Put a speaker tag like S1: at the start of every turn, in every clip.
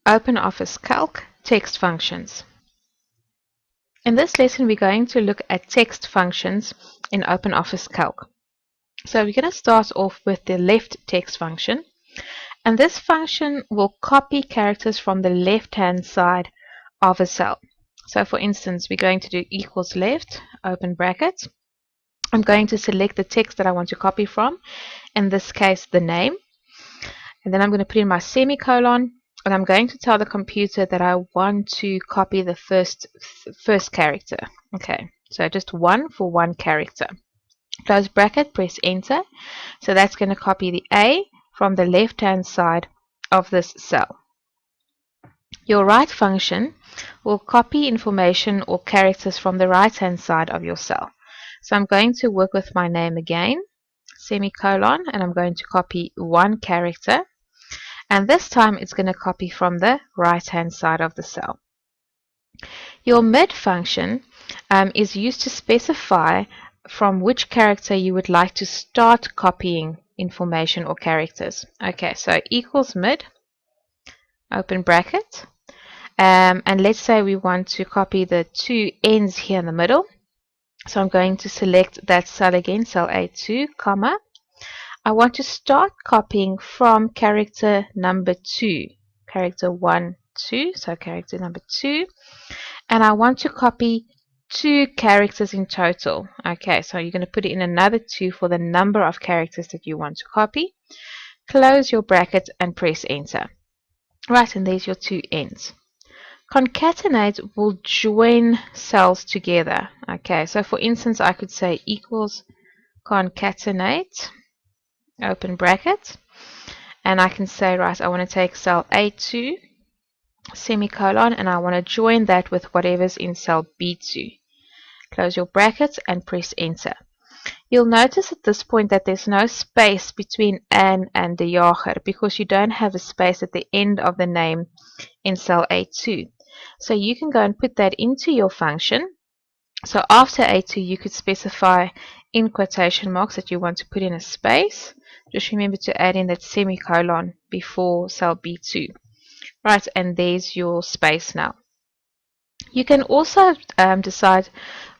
S1: OpenOffice Calc text functions. In this lesson, we're going to look at text functions in OpenOffice Calc. So we're going to start off with the left text function, and this function will copy characters from the left-hand side of a cell. So for instance, we're going to do equals left, open brackets. I'm going to select the text that I want to copy from, in this case the name, and then I'm going to put in my semicolon, and I'm going to tell the computer that I want to copy the first character. Okay, so just one for one character. Close bracket, press enter. So that's going to copy the A from the left hand side of this cell. Your right function will copy information or characters from the right hand side of your cell. So I'm going to work with my name again, semicolon, and I'm going to copy one character. And this time it's going to copy from the right hand side of the cell. Your mid function is used to specify from which character you would like to start copying information or characters. Okay, so equals mid, open bracket, and let's say we want to copy the two ends here in the middle. So I'm going to select that cell again, cell A2, comma. I want to start copying from character number 2, character 1, 2, so character number 2, and I want to copy 2 characters in total. Okay, so you're going to put in another 2 for the number of characters that you want to copy. Close your bracket and press enter. Right, and there's your 2 ends. Concatenate will join cells together. Okay, so for instance, I could say equals concatenate, open bracket, and I can say, right, I want to take cell A2, semicolon, and I want to join that with whatever's in cell B2. Close your brackets and press enter. You'll notice at this point that there's no space between an and the jager because you don't have a space at the end of the name in cell A2. So you can go and put that into your function. So after A2 you could specify in quotation marks that you want to put in a space. Just remember to add in that semicolon before cell B2. Right, and there's your space now. You can also decide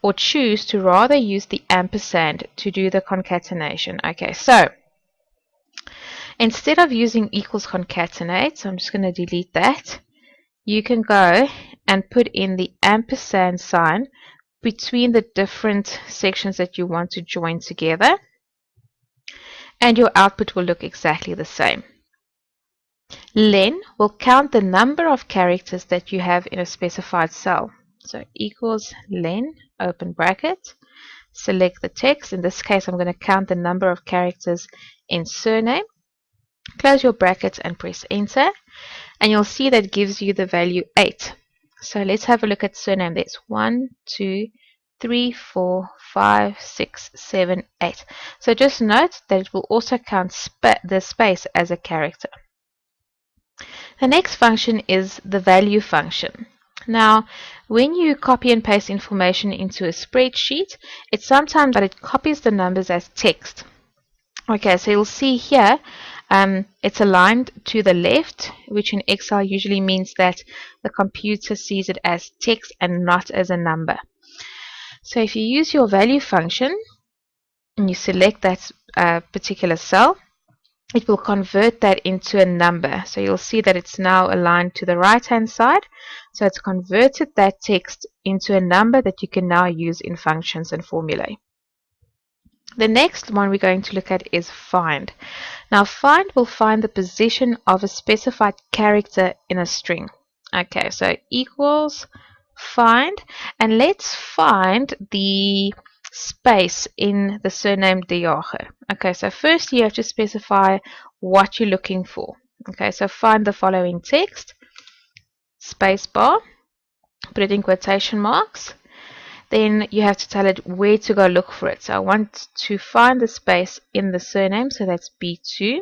S1: or choose to rather use the ampersand to do the concatenation. Okay, so instead of using equals concatenate, so I'm just going to delete that, you can go and put in the ampersand sign between the different sections that you want to join together, and your output will look exactly the same. Len will count the number of characters that you have in a specified cell. So equals len, open bracket, select the text. In this case, I'm going to count the number of characters in surname. Close your bracket and press enter, and you'll see that gives you the value 8. So let's have a look at surname. There's 1, 2, 3, 4, 5, 6, 7, 8. So just note that it will also count the space as a character. The next function is the value function. Now, when you copy and paste information into a spreadsheet, it's sometimes that it copies the numbers as text. Okay, so you'll see here it's aligned to the left, which in Excel usually means that the computer sees it as text and not as a number. So if you use your value function and you select that particular cell, it will convert that into a number. So you'll see that it's now aligned to the right hand side. So it's converted that text into a number that you can now use in functions and formulae. The next one we're going to look at is find. Now find will find the position of a specified character in a string. Okay, so equals find, and let's find the space in the surname de Jager. Okay, so first you have to specify what you're looking for. Okay, so find the following text, space bar, put it in quotation marks. Then you have to tell it where to go look for it. So I want to find the space in the surname, so that's B2.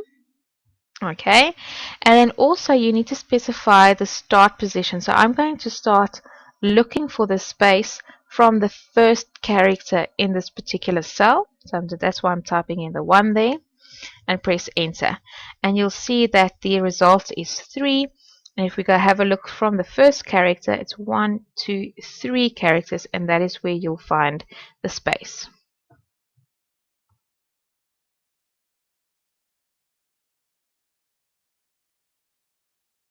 S1: Okay, and then also you need to specify the start position. So I'm going to start looking for the space from the first character in this particular cell. So that's why I'm typing in the 1 there and press enter. And you'll see that the result is 3, And if we go have a look from the first character, it's 1, 2, 3 characters, and that is where you'll find the space.